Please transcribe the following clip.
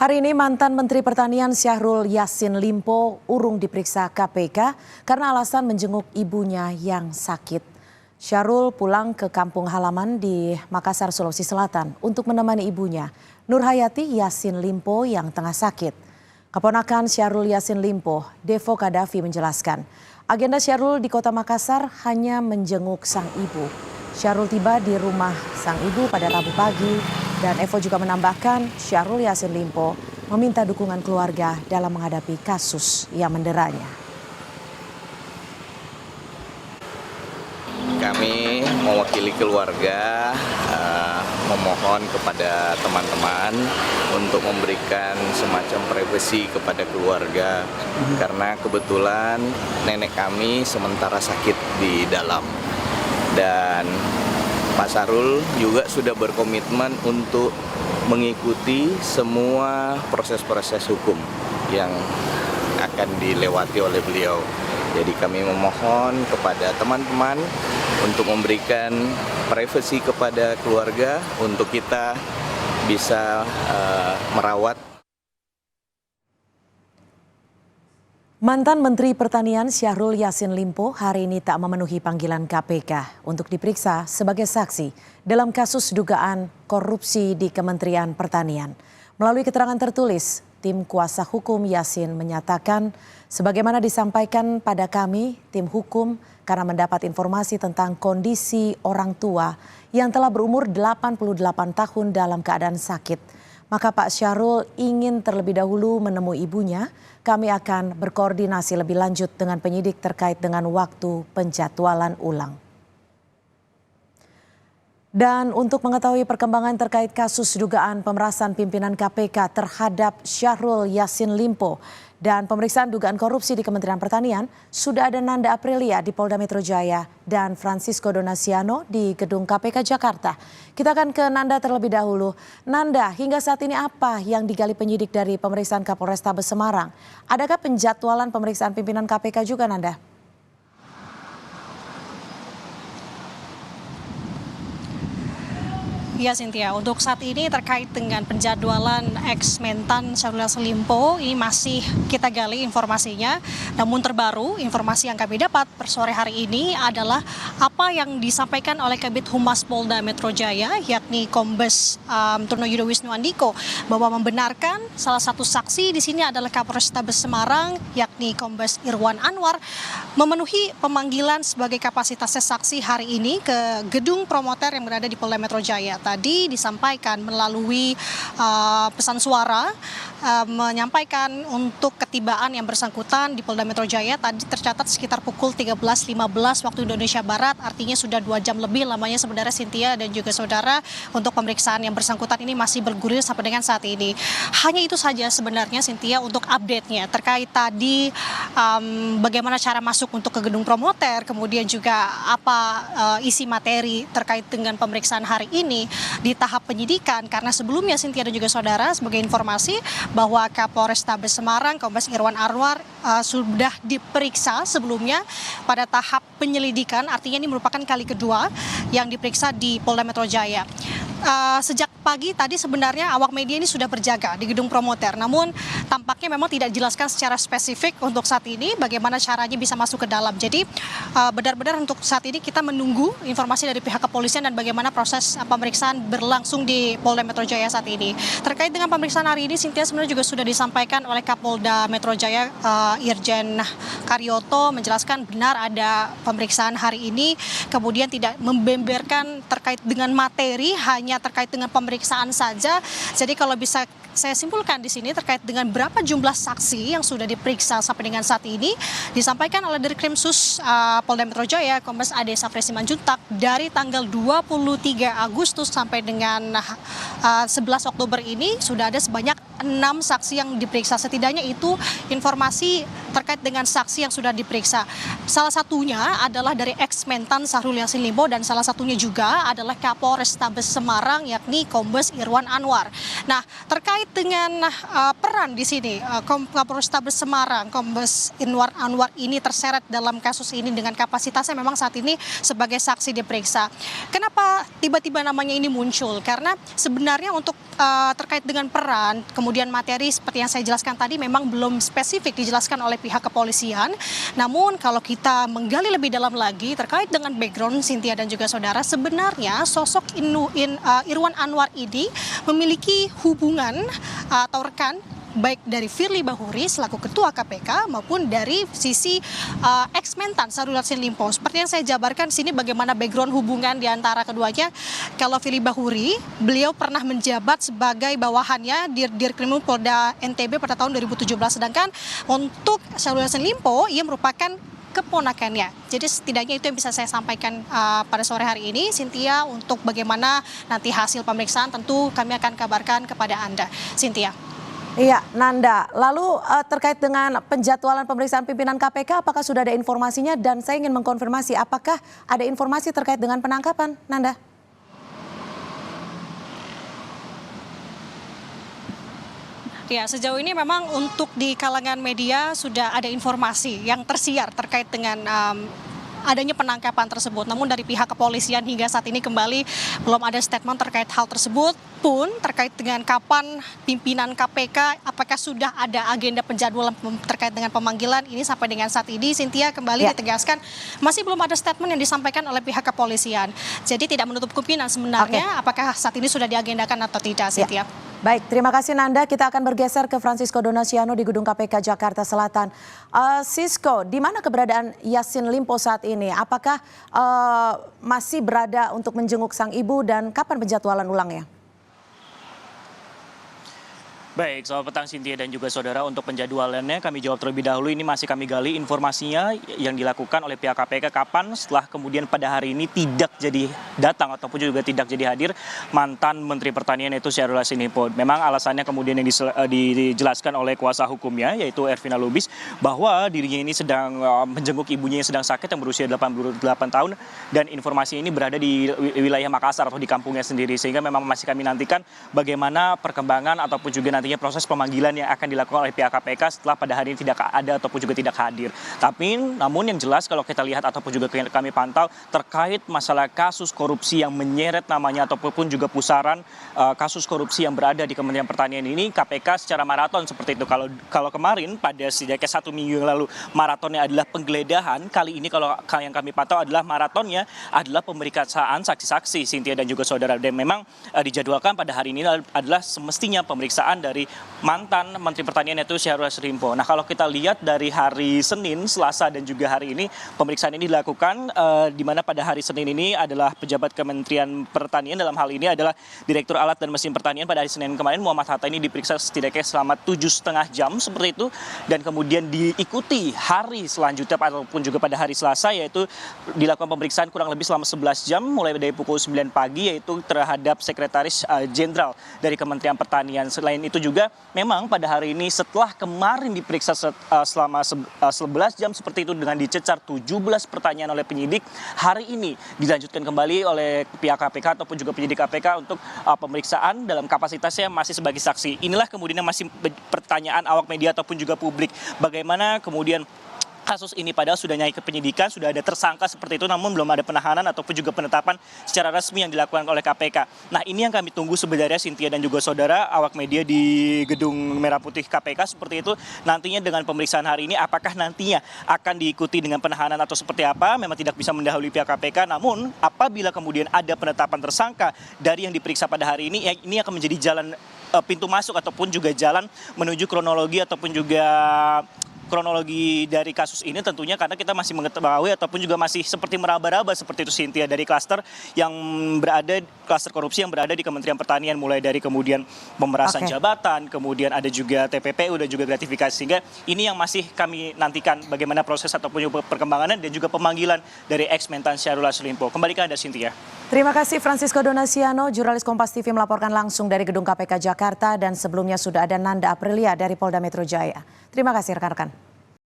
Hari ini mantan Menteri Pertanian Syahrul Yassin Limpo urung diperiksa KPK karena alasan menjenguk ibunya yang sakit. Syahrul pulang ke kampung halaman di Makassar, Sulawesi Selatan untuk menemani ibunya, Nurhayati Yassin Limpo yang tengah sakit. Keponakan Syahrul Yassin Limpo, Devo Kadafi menjelaskan, agenda Syahrul di kota Makassar hanya menjenguk sang ibu. Syahrul tiba di rumah sang ibu pada Rabu pagi dan Evo juga menambahkan Syahrul Yassin Limpo meminta dukungan keluarga dalam menghadapi kasus yang menderanya. Kami mewakili keluarga memohon kepada teman-teman untuk memberikan semacam privasi kepada keluarga karena kebetulan nenek kami sementara sakit di dalam. Dan Pak Syahrul juga sudah berkomitmen untuk mengikuti semua proses-proses hukum yang akan dilewati oleh beliau. Jadi kami memohon kepada teman-teman untuk memberikan privasi kepada keluarga untuk kita bisa merawat. Mantan Menteri Pertanian Syahrul Yassin Limpo hari ini tak memenuhi panggilan KPK untuk diperiksa sebagai saksi dalam kasus dugaan korupsi di Kementerian Pertanian. Melalui keterangan tertulis, tim kuasa hukum Yassin menyatakan sebagaimana disampaikan pada kami, tim hukum karena mendapat informasi tentang kondisi orang tua yang telah berumur 88 tahun dalam keadaan sakit. Maka Pak Syahrul ingin terlebih dahulu menemui ibunya. Kami akan berkoordinasi lebih lanjut dengan penyidik terkait dengan waktu penjadwalan ulang. Dan untuk mengetahui perkembangan terkait kasus dugaan pemerasan pimpinan KPK terhadap Syahrul Yassin Limpo dan pemeriksaan dugaan korupsi di Kementerian Pertanian, sudah ada Nanda Aprilia di Polda Metro Jaya dan Francisco Donasiano di Gedung KPK Jakarta. Kita akan ke Nanda terlebih dahulu. Nanda, hingga saat ini apa yang digali penyidik dari pemeriksaan Kapolrestabes Semarang? Adakah penjadwalan pemeriksaan pimpinan KPK juga, Nanda? Ya Cynthia, untuk saat ini terkait dengan penjadwalan ex-mentan Syahrul Yassin Limpo ini masih kita gali informasinya. Namun terbaru informasi yang kami dapat per sore hari ini adalah apa yang disampaikan oleh Kabid Humas Polda Metro Jaya yakni Kombes Trunoyudo Wisnu Andiko bahwa membenarkan salah satu saksi di sini adalah Kapolrestabes Semarang yakni Kombes Irwan Anwar memenuhi pemanggilan sebagai kapasitasnya saksi hari ini ke gedung promoter yang berada di Polda Metro Jaya. Tadi disampaikan melalui pesan suara menyampaikan untuk ketibaan yang bersangkutan di Polda Metro Jaya tadi tercatat sekitar pukul 13.15 waktu Indonesia Barat, artinya sudah 2 jam lebih lamanya sebenarnya Cynthia dan juga saudara untuk pemeriksaan yang bersangkutan ini masih bergulir sampai dengan saat ini. Hanya itu saja sebenarnya Cynthia untuk update-nya terkait tadi bagaimana cara masuk untuk ke gedung promoter, kemudian juga apa isi materi terkait dengan pemeriksaan hari ini di tahap penyidikan, karena sebelumnya Cynthia dan juga saudara sebagai informasi bahwa Kapolrestabes Semarang Kombes Irwan Anwar sudah diperiksa sebelumnya pada tahap penyelidikan, artinya ini merupakan kali kedua yang diperiksa di Polda Metro Jaya. Sejak pagi tadi sebenarnya awak media ini sudah berjaga di gedung promoter, namun tampaknya memang tidak dijelaskan secara spesifik untuk saat ini bagaimana caranya bisa masuk ke dalam. Jadi benar-benar untuk saat ini kita menunggu informasi dari pihak kepolisian dan bagaimana proses pemeriksaan berlangsung di Polda Metro Jaya saat ini. Terkait dengan pemeriksaan hari ini, Cynthia sebenarnya juga sudah disampaikan oleh Kapolda Metro Jaya Irjen Karyoto menjelaskan benar ada pemeriksaan hari ini, kemudian tidak membeberkan terkait dengan materi, hanya terkait dengan pemeriksaan saja. Jadi kalau bisa saya simpulkan di sini terkait dengan berapa jumlah saksi yang sudah diperiksa sampai dengan saat ini disampaikan oleh Dirkrimsus Polda Metro Jaya Kombes Ade Safri Simanjuntak dari tanggal 23 Agustus sampai dengan 11 Oktober ini sudah ada sebanyak 6 saksi yang diperiksa. Setidaknya itu informasi terkait dengan saksi yang sudah diperiksa. Salah satunya adalah dari ex-mentan Syahrul Yassin Limpo dan salah satunya juga adalah Kapolrestabes Semarang yakni Kombes Irwan Anwar. Nah, terkait dengan peran di sini Kapolrestabes Semarang Kombes Irwan Anwar ini terseret dalam kasus ini dengan kapasitasnya memang saat ini sebagai saksi diperiksa. Kenapa tiba-tiba namanya ini muncul? Karena sebenarnya untuk terkait dengan peran kemudian kemudian materi seperti yang saya jelaskan tadi memang belum spesifik dijelaskan oleh pihak kepolisian. Namun kalau kita menggali lebih dalam lagi terkait dengan background Cynthia dan juga saudara, sebenarnya sosok Irwan Anwar ini memiliki hubungan atau rekan baik dari Firly Bahuri selaku Ketua KPK maupun dari sisi ex-mentan Syahrul Yassin Limpo. Seperti yang saya jabarkan di sini bagaimana background hubungan di antara keduanya. Kalau Firly Bahuri, beliau pernah menjabat sebagai bawahannya Dirkrimum Polda NTB pada tahun 2017. Sedangkan untuk Syahrul Yassin Limpo, ia merupakan keponakannya. Jadi setidaknya itu yang bisa saya sampaikan pada sore hari ini. Cynthia, untuk bagaimana nanti hasil pemeriksaan tentu kami akan kabarkan kepada Anda. Cynthia. Iya, Nanda. Lalu terkait dengan penjadwalan pemeriksaan pimpinan KPK, apakah sudah ada informasinya? Dan saya ingin mengkonfirmasi, apakah ada informasi terkait dengan penangkapan, Nanda? Ya, sejauh ini memang untuk di kalangan media sudah ada informasi yang tersiar terkait dengan adanya penangkapan tersebut. Namun dari pihak kepolisian hingga saat ini kembali belum ada statement terkait hal tersebut. Pun terkait dengan kapan pimpinan KPK, apakah sudah ada agenda penjadwalan terkait dengan pemanggilan ini sampai dengan saat ini, Cynthia, kembali ditegaskan masih belum ada statement yang disampaikan oleh pihak kepolisian. Jadi tidak menutup kemungkinan sebenarnya apakah saat ini sudah diagendakan atau tidak, Cynthia. Baik, terima kasih Nanda. Kita akan bergeser ke Francisco Donasiano di Gedung KPK Jakarta Selatan. Sisko, di mana keberadaan Yassin Limpo saat ini? Apakah masih berada untuk menjenguk sang ibu dan kapan penjadwalan ulangnya? Baik, selamat petang Cynthia dan juga saudara. Untuk penjadwalannya kami jawab terlebih dahulu. Ini masih kami gali informasinya yang dilakukan oleh pihak KPK kapan setelah kemudian pada hari ini tidak jadi datang ataupun juga tidak jadi hadir mantan Menteri Pertanian yaitu Syahrul Yassin Limpo. Memang alasannya kemudian yang dijelaskan oleh kuasa hukumnya yaitu Ervina Lubis bahwa dirinya ini sedang menjenguk ibunya yang sedang sakit yang berusia 88 tahun dan informasi ini berada di wilayah Makassar atau di kampungnya sendiri, sehingga memang masih kami nantikan bagaimana perkembangan ataupun juga nantinya proses pemanggilan yang akan dilakukan oleh pihak KPK setelah pada hari ini tidak ada ataupun juga tidak hadir. Tapi namun yang jelas kalau kita lihat ataupun juga kami pantau terkait masalah kasus korupsi yang menyeret namanya ataupun juga pusaran kasus korupsi yang berada di Kementerian Pertanian ini, KPK secara maraton seperti itu. Kalau kemarin pada setidaknya 1 minggu yang lalu maratonnya adalah penggeledahan, kali ini kalau yang kami pantau adalah maratonnya adalah pemeriksaan saksi-saksi, Cynthia dan juga saudara. Dan memang dijadwalkan pada hari ini adalah semestinya pemeriksaan dari mantan Menteri Pertanian yaitu Syahrul Yassin Limpo. Nah, kalau kita lihat dari hari Senin, Selasa dan juga hari ini pemeriksaan ini dilakukan di mana pada hari Senin ini adalah pejabat Kementerian Pertanian, dalam hal ini adalah Direktur Alat dan Mesin Pertanian. Pada hari Senin kemarin Muhammad Hatta ini diperiksa setidaknya selama 7,5 jam seperti itu, dan kemudian diikuti hari selanjutnya ataupun juga pada hari Selasa yaitu dilakukan pemeriksaan kurang lebih selama 11 jam mulai dari pukul 9 pagi yaitu terhadap Sekretaris Jenderal dari Kementerian Pertanian. Selain itu juga memang pada hari ini setelah kemarin diperiksa selama 11 jam seperti itu dengan dicecar 17 pertanyaan oleh penyidik, hari ini dilanjutkan kembali oleh pihak KPK ataupun juga penyidik KPK untuk pemeriksaan dalam kapasitasnya masih sebagai saksi. Inilah kemudian masih pertanyaan awak media ataupun juga publik, bagaimana kemudian kasus ini padahal sudah naik ke penyidikan, sudah ada tersangka seperti itu, namun belum ada penahanan ataupun juga penetapan secara resmi yang dilakukan oleh KPK. Nah, ini yang kami tunggu sebenarnya Cynthia dan juga saudara awak media di Gedung Merah Putih KPK seperti itu. Nantinya dengan pemeriksaan hari ini apakah nantinya akan diikuti dengan penahanan atau seperti apa, memang tidak bisa mendahului pihak KPK. Namun apabila kemudian ada penetapan tersangka dari yang diperiksa pada hari ini, ini akan menjadi jalan pintu masuk ataupun juga jalan menuju kronologi ataupun juga kronologi dari kasus ini tentunya, karena kita masih mengetahui ataupun juga masih seperti meraba-raba seperti itu Cynthia dari klaster korupsi yang berada di Kementerian Pertanian, mulai dari kemudian pemerasan jabatan, kemudian ada juga TPPU dan juga gratifikasi, sehingga ini yang masih kami nantikan bagaimana proses ataupun juga perkembangan dan juga pemanggilan dari ex-mentan Syahrul Yassin Limpo. Kembali ke Anda Cynthia. Terima kasih Francisco Donasiano, jurnalis Kompas TV melaporkan langsung dari Gedung KPK Jakarta, dan sebelumnya sudah ada Nanda Aprilia dari Polda Metro Jaya. Terima kasih rekan-rekan.